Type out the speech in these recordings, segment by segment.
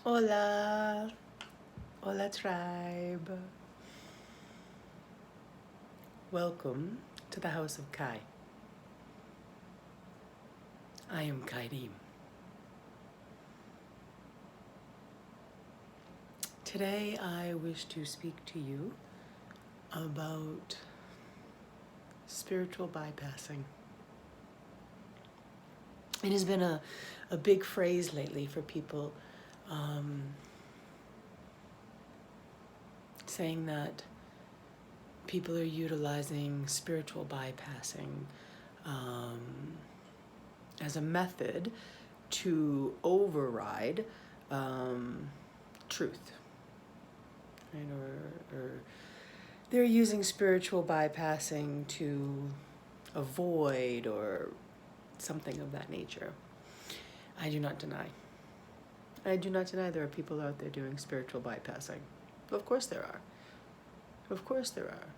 Hola, hola tribe. Welcome to the House of Kai. I am Kaidim. Today I wish to speak to you about spiritual bypassing. It has been a big phrase lately for people, saying that people are utilizing spiritual bypassing as a method to override truth, right? Or they're using spiritual bypassing to avoid or something of that nature. I do not deny. I do not deny there are people out there doing spiritual bypassing. Of course there are. Of course there are.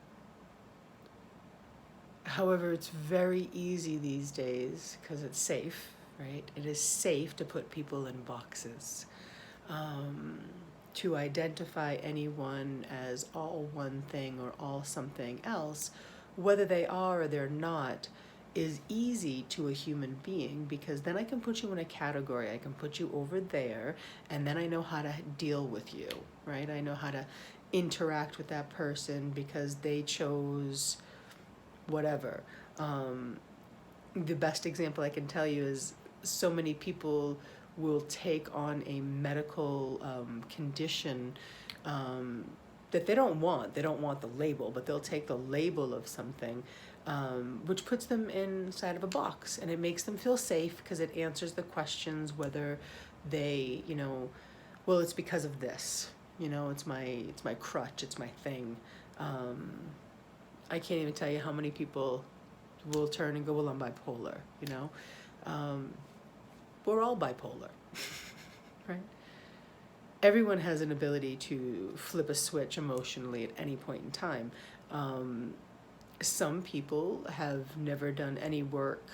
However, it's very easy these days because it's safe, right? It is safe to put people in boxes. To identify anyone as all one thing or all something else, whether they are or they're not, is easy to a human being, because then I can put you in a category. I can put you over there, and then I know how to deal with you, right? I know how to interact with that person because they chose whatever. The best example I can tell you is so many people will take on a medical condition that they don't want. They don't want the label, but they'll take the label of something, which puts them inside of a box, and it makes them feel safe because it answers the questions whether they, well, it's because of this. It's my crutch. It's my thing. I can't even tell you how many people will turn and go, well, I'm bipolar, We're all bipolar, right? Everyone has an ability to flip a switch emotionally at any point in time. Some people have never done any work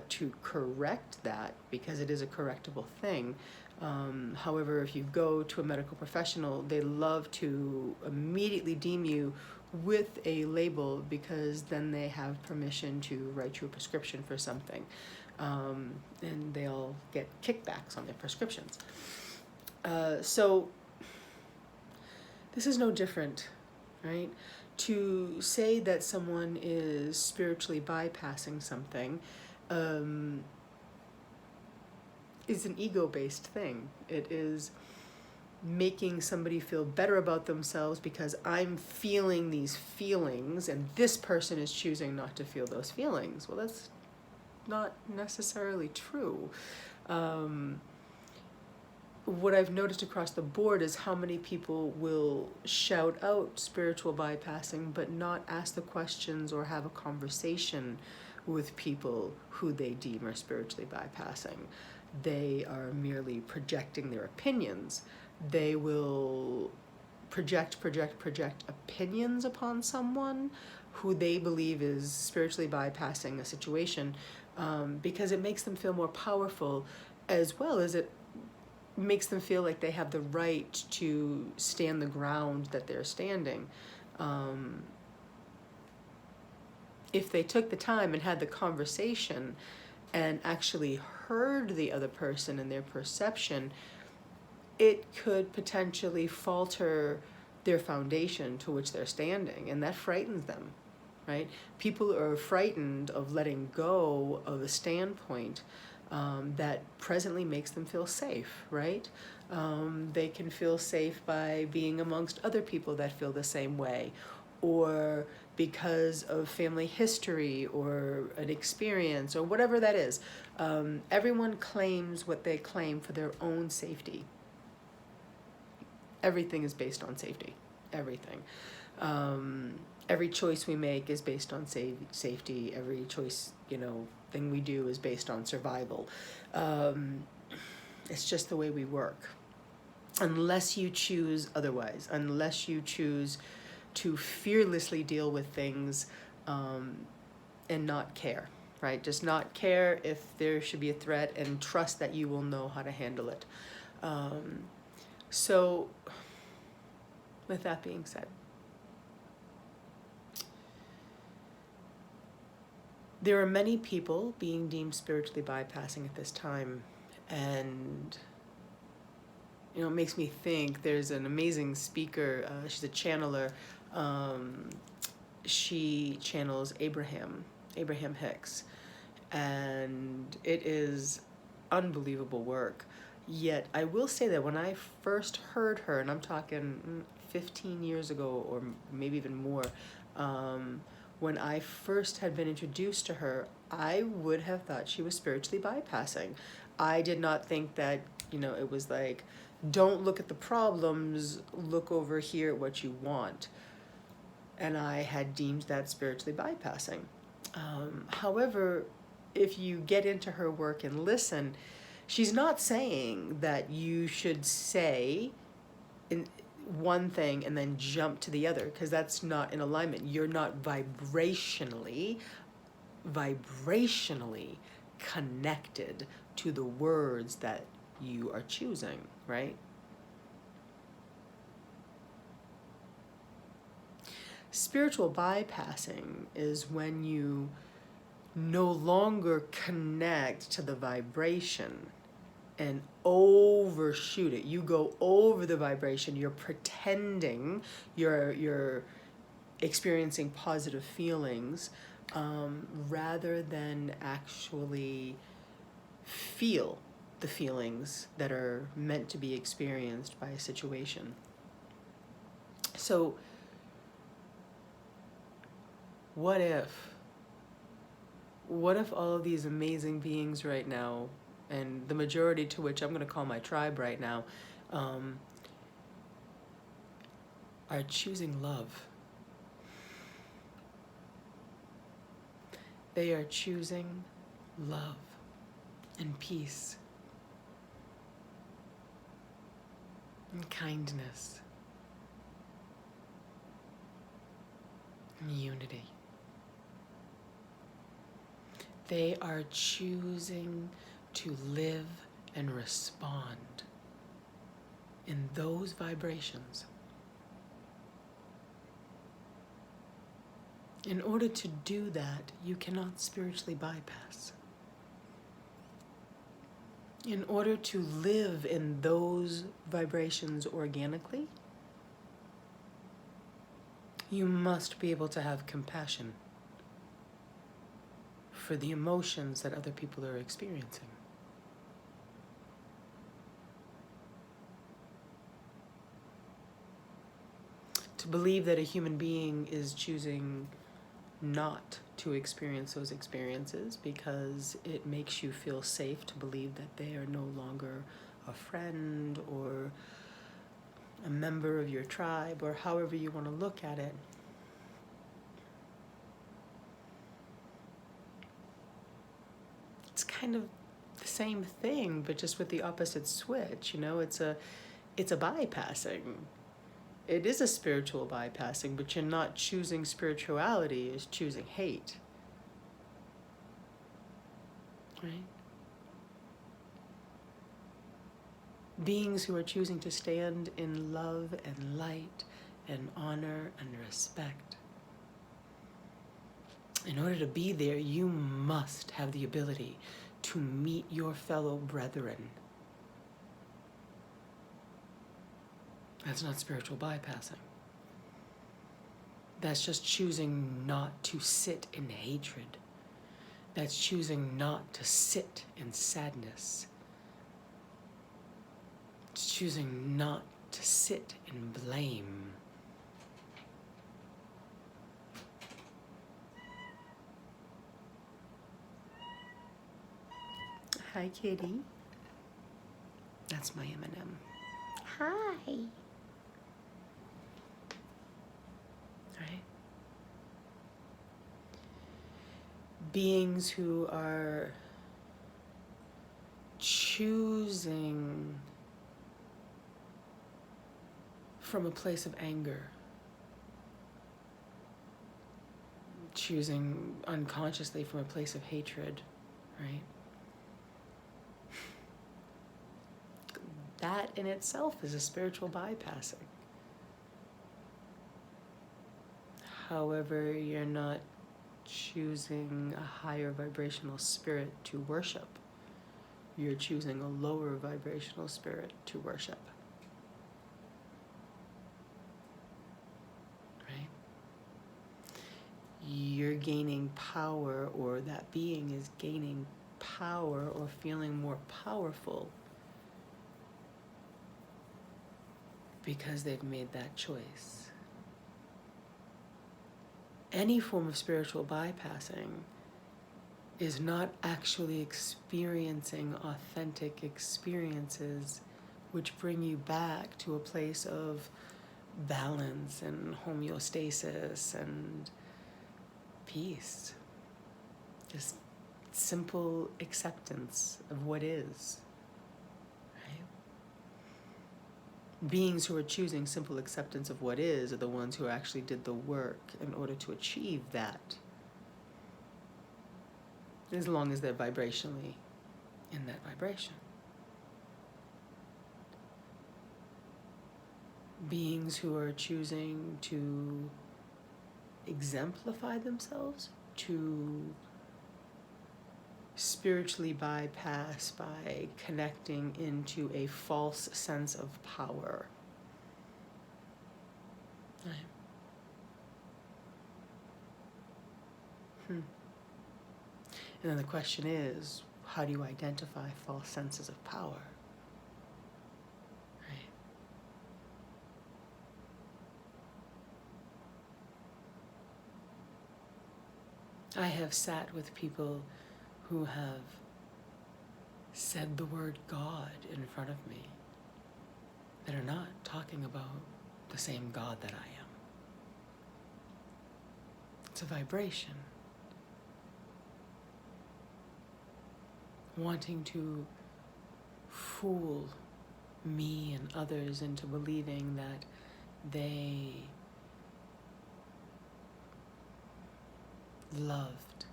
to correct that because it is a correctable thing. However, if you go to a medical professional, they love to immediately deem you with a label because then they have permission to write you a prescription for something. And they'll get kickbacks on their prescriptions. So this is no different, right? To say that someone is spiritually bypassing something is an ego-based thing. It is making somebody feel better about themselves because I'm feeling these feelings and this person is choosing not to feel those feelings. Well, that's not necessarily true. What I've noticed across the board is how many people will shout out spiritual bypassing but not ask the questions or have a conversation with people who they deem are spiritually bypassing. They are merely projecting their opinions. They will project opinions upon someone who they believe is spiritually bypassing a situation, because it makes them feel more powerful, as well as it makes them feel like they have the right to stand the ground that they're standing. If they took the time and had the conversation and actually heard the other person and their perception, it could potentially falter their foundation to which they're standing, and that frightens them, right? People are frightened of letting go of a standpoint that presently makes them feel safe, right? They can feel safe by being amongst other people that feel the same way, or because of family history or an experience or whatever that is. Everyone claims what they claim for their own safety. Everything is based on safety. Everything. Every choice we make is based on safety. Every choice, thing we do is based on survival. It's just the way we work. Unless you choose otherwise, unless you choose to fearlessly deal with things and not care, right? Just not care if there should be a threat and trust that you will know how to handle it. So, with that being said, there are many people being deemed spiritually bypassing at this time, and you know, it makes me think. There's an amazing speaker. She's a channeler. She channels Abraham Hicks, and it is unbelievable work. Yet I will say that when I first heard her, and I'm talking 15 years ago or maybe even more, when I first had been introduced to her, I would have thought she was spiritually bypassing. I did not think that, you know, it was like, don't look at the problems, look over here at what you want. And I had deemed that spiritually bypassing. However, if you get into her work and listen, she's not saying that you should say in one thing and then jump to the other, because that's not in alignment. You're not vibrationally connected to the words that you are choosing, right? Spiritual bypassing is when you no longer connect to the vibration and overshoot it. You go over the vibration. You're pretending you're experiencing positive feelings, rather than actually feel the feelings that are meant to be experienced by a situation. So what if all of these amazing beings right now, and the majority to which I'm going to call my tribe right now, are choosing love? They are choosing love and peace and kindness and unity. They are choosing to live and respond in those vibrations. In order to do that, you cannot spiritually bypass. In order to live in those vibrations organically, you must be able to have compassion for the emotions that other people are experiencing. To believe that a human being is choosing not to experience those experiences because it makes you feel safe to believe that they are no longer a friend or a member of your tribe, or however you want to look at it. It's kind of the same thing, but just with the opposite switch. You know, it's a bypassing. It is a spiritual bypassing, but you're not choosing spirituality, you're choosing hate. Right? Beings who are choosing to stand in love and light and honor and respect. In order to be there, you must have the ability to meet your fellow brethren. That's not spiritual bypassing. That's just choosing not to sit in hatred. That's choosing not to sit in sadness. It's choosing not to sit in blame. Hi, kitty. That's my M&M. Hi. Right? Beings who are choosing from a place of anger, choosing unconsciously from a place of hatred, right? That in itself is a spiritual bypassing. However, you're not choosing a higher vibrational spirit to worship. You're choosing a lower vibrational spirit to worship. Right? You're gaining power, or that being is gaining power or feeling more powerful because they've made that choice. Any form of spiritual bypassing is not actually experiencing authentic experiences which bring you back to a place of balance and homeostasis and peace. Just simple acceptance of what is. Right? Beings who are choosing simple acceptance of what is are the ones who actually did the work in order to achieve that. As long as they're vibrationally in that vibration. Beings who are choosing to exemplify themselves, to spiritually bypass by connecting into a false sense of power. Right. And then the question is, how do you identify false senses of power? Right? I have sat with people who have said the word God in front of me that are not talking about the same God that I am. It's a vibration. Wanting to fool me and others into believing that they loved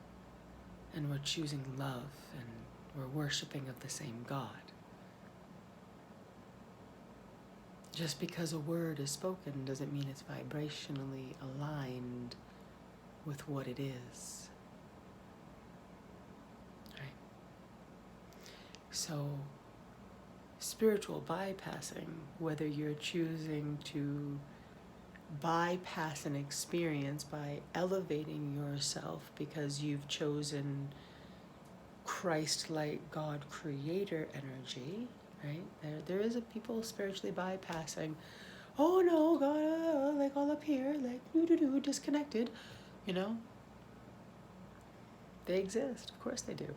and were choosing love and were worshiping of the same God. Just because a word is spoken doesn't mean it's vibrationally aligned with what it is. Right? So, spiritual bypassing, whether you're choosing to bypass an experience by elevating yourself because you've chosen Christ-like God creator energy, right? There is a people spiritually bypassing, oh no, God, like all up here, like disconnected, you know? They exist, of course they do.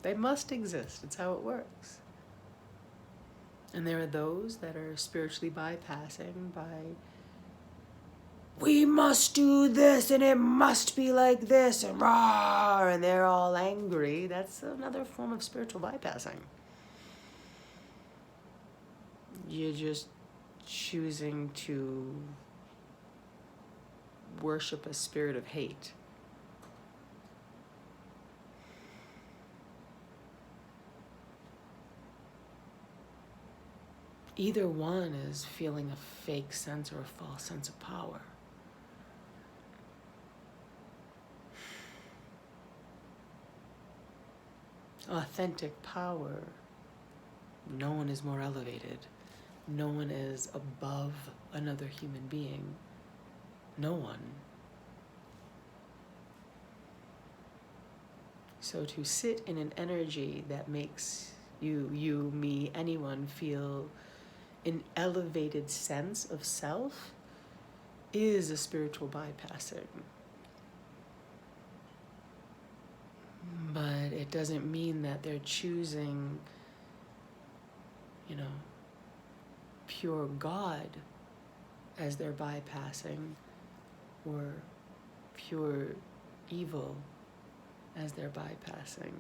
They must exist, it's how it works. And there are those that are spiritually bypassing by, we must do this and it must be like this and rah, and they're all angry. That's another form of spiritual bypassing. You're just choosing to worship a spirit of hate. Either one is feeling a fake sense or a false sense of power. Authentic power, no one is more elevated. No one is above another human being. No one. So to sit in an energy that makes you, me, anyone feel an elevated sense of self is a spiritual bypassing. But it doesn't mean that they're choosing, pure God as they're bypassing, or pure evil as they're bypassing.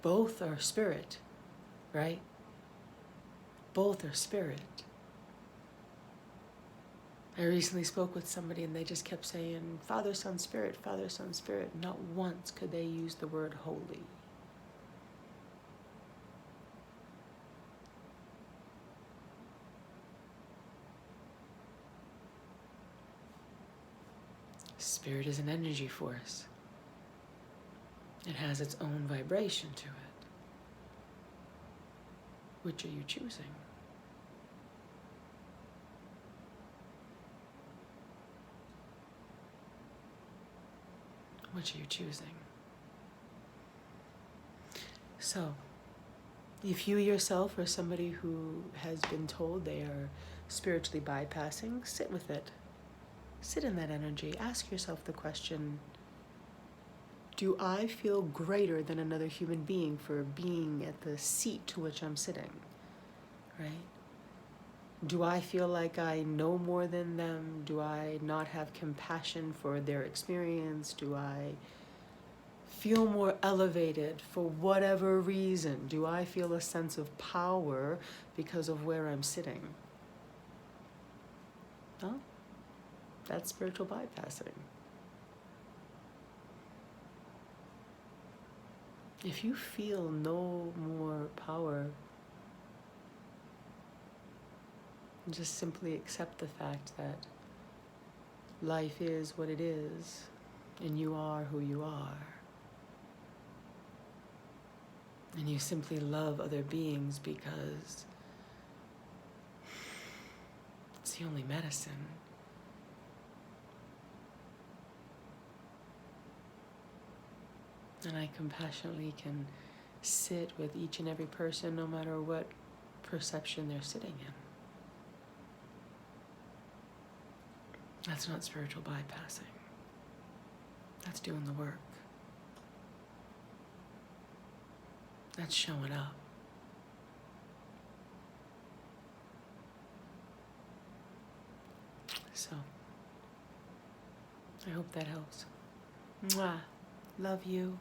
Both are spirit, right? Both are spirit. I recently spoke with somebody and they just kept saying, Father, Son, Spirit, Father, Son, Spirit. Not once could they use the word holy. Spirit is an energy force. It has its own vibration to it. Which are you choosing? Which are you choosing? So, if you yourself are somebody who has been told they are spiritually bypassing, sit with it. Sit in that energy. Ask yourself the question, do I feel greater than another human being for being at the seat to which I'm sitting? Right? Do I feel like I know more than them? Do I not have compassion for their experience? Do I feel more elevated for whatever reason? Do I feel a sense of power because of where I'm sitting? Well, that's spiritual bypassing. If you feel no more power, just simply accept the fact that life is what it is, and you are who you are. And you simply love other beings because it's the only medicine. And I compassionately can sit with each and every person no matter what perception they're sitting in. That's not spiritual bypassing. That's doing the work. That's showing up. So, I hope that helps. Mwah. Love you.